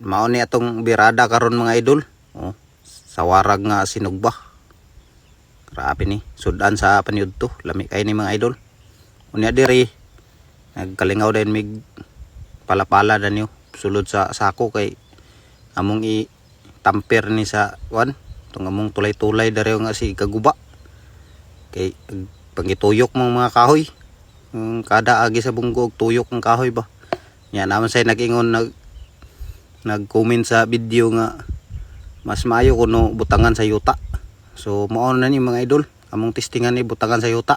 mao ni atong birada karon mga idol. Oh, sa warag nga sinugba. Grabe ni, sudan sa paniud to, lami kay ni mga idol. Unya diri nagkalingaw din mig palapala na niyo sulod sa sako kay among i tamper ni sa wan tong among tulay-tulay dari nga si kaguba. Kay pangituyok mong mga kahoy. Kada agi sa bunggog tuyok ng kahoy ba. Nya naman say nag-ingon nag-comment sa video nga mas maayo kuno butangan sa yuta. So mao na ni mga idol, among testingan ni butangan sa yuta.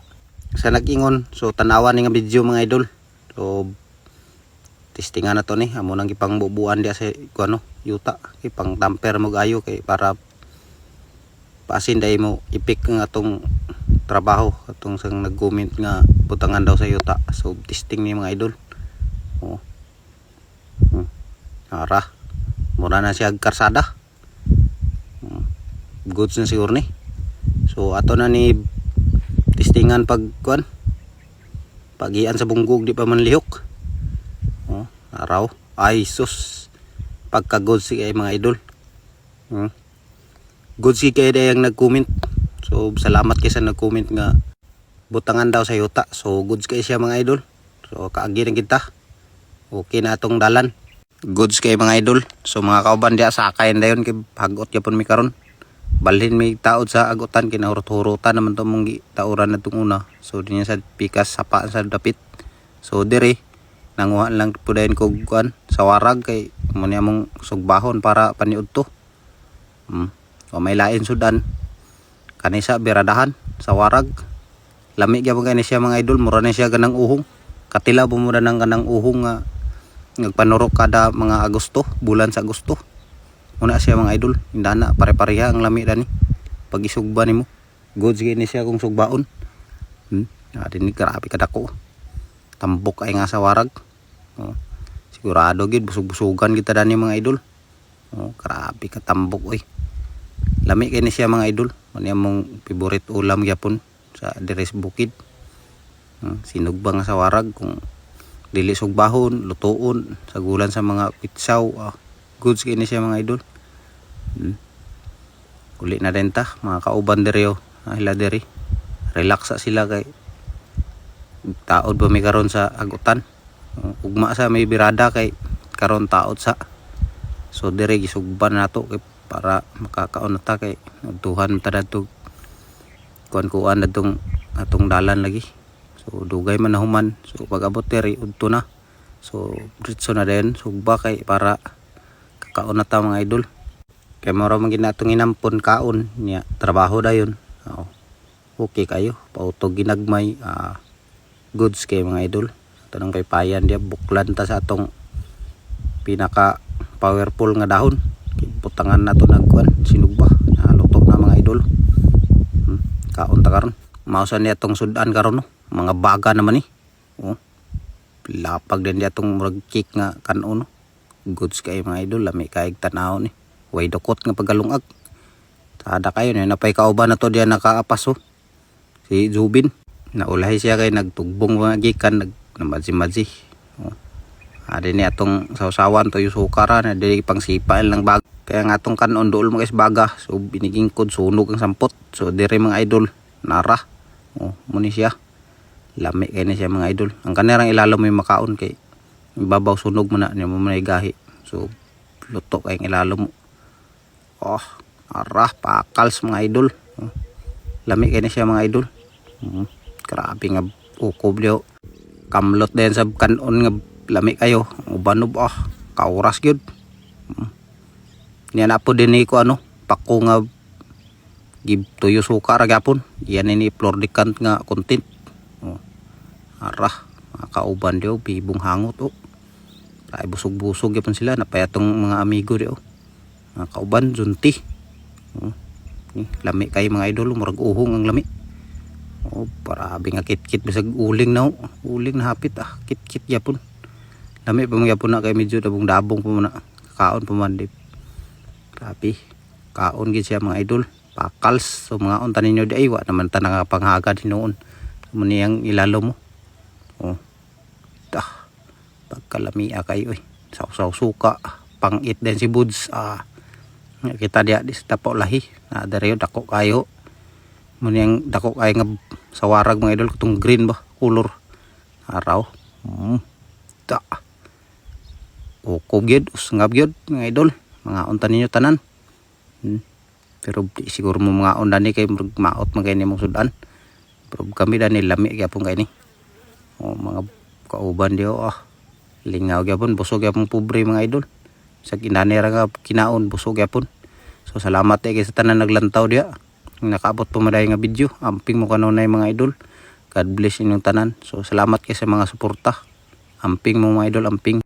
Sa nag-ingon, so tanawan ni nga video mga idol. So testingan na to ni, amo nang gipangbubuan dia sa kuno yuta, ipang tamper mo gayo kay para pasin day mo ipik nga atong trabaho atong sang nag-comment nga butangan daw sa yuta. So testing ni mga idol. Oh. Ara, mura na siya karsada. Goods na siguro ni. So ato na ni testingan pagkuan. Pagian sa bunggog di pa man lihok. Oh, araw. Ay sus. Pagka goods kay mga idol. Goods kay dayang nag-comment. So salamat kay sa nag-comment nga butangan daw sa yuta. So goods kay siya mga idol. So kaagi na kita. Okay na atong dalan. Goods kay mga idol. So mga kauban dia sakayan dayon kay hagot gyapon mi karon. Balhin mi taod sa agutan kinahurot-hurutan naman to mong tauran na itong una. So dinya sa pikas sapa sa dapit. So diri nanguha lang po dahin ko kuan sa warag kay muna mong sugbahon para paniud to. O may lain sudan kanisa biradahan sa warag. Lami gyapon kay ni siya mga idol, mura na siya ganang uhong. Katila bumuda ng ganang uhong nga nagpanurok kada mga Agosto, bulan sa Agosto. Una siya mga idol, indana pare-pareha ang lami dani. Pag isugba nimo, goods gini siya kung sugbaon. Adin ni grabe kadako. Tambok ay nga sa warag. Sigurado gid busug-busugan kita dani mga idol. Grabe ka tambok oy. Lami kay ni siya mga idol. Ano mong favorite ulam gyapon sa Deres Bukid. Sinugba nga sa warag kung dili sugbahon, lutuon, sagulan sa mga pitsaw. Goods kini siya mga idol. Uli na din ta mga kauban diri hila diri. Relax sa sila kay taod ba may karon sa agutan. Ugma sa may birada kay karon taod sa. So diri gisugban nato kay para makakaon na ta kay nagtuhan ta dadto kuan-kuan dadtong atong dalan lagi. So dugay man nahuman. So pag abot diri udto na. So diretso na din sugba kay para kaon na ta mga idol. Kaya mara man ginatong inampon kaon niya trabaho dayon. Okay kayo pautog ginagmay goods kay mga idol. Ito nang paypayan dia buklan ta sa atong pinaka powerful nga dahon. Butangan na to nagkuan sinugba naluto na mga idol. Kaon ta karon. Mausan niya tong sudan karon no. Mga baga naman ni. Lapag din dia tong murag cake nga kanon no. Goods kay mga idol, lami kaig tanaw ni. Way dukot nga pagalungag. Sada kayo ni napay kauban na to diyan nakaapas si Zubin. Naulahi siya kay nagtugbong mga gikan nagmadzi-madzi. Adi ni atong sawsawan to yung sukara na dili pang sipail lang baga. Kaya nga atong kanon dool mo guys baga. So biniging kod sunog ang sampot. So diri mga idol nara. Muni siya. Lami kay ni siya mga idol. Ang kanirang ilalo mo yung makaon kay ibabaw sunog mo na niya mo na igahi. So luto kayong ilalo mo. Arah pakals mga idol. Lami kay ni siya mga idol. Grabe nga ukob liyo. Kamlot din sa kanon nga lami kayo. Ubanob kauras gyud. Niya na po din ko pako nga give tuyo sukar gyapon. Yan ini flordicant nga content. Arah makauban diyo bibong hangot ay busog-busog yapon sila napayatong mga amigo diyo. Mga kauban junti. Lami kay mga idol murag uhong ang lami. Parabi nga kit-kit bisag uling na uling na hapit kit-kit yapon. Lami pa mga yapon na kay medyo dabong-dabong pa muna. Kaon pa man di. Grabe. Kaon gid siya mga idol. Pakals. So mga unta ninyo di ay wa naman ta nakapanghaga din noon. Muni ang ilalo mo. Pagkalamia kayo sausaw suka pang-eat din si Buds. Kita dia di sa Dapo Lahi na dere dako kayo mo niyang dako kayo nga sa warag mga idol, katong green ba color araw. Ta o kugyod usngab gyud mga idol, mga unta ninyo tanan. Pero di siguro mo mga onda ni kay maot magay nimong sudan. Pero kami dani lami gyapon kay ni. O mga kauban dio lingaw gyapon, busog gyapon pobre mga idol. Sa kinani ra nga kinaon busog gyapon. So salamat kay sa tanan naglantaw dia. Nakaabot pa maday nga video. Amping mo kanunay mga idol. God bless inyong tanan. So salamat kay sa mga suporta. Amping mo mga idol, amping.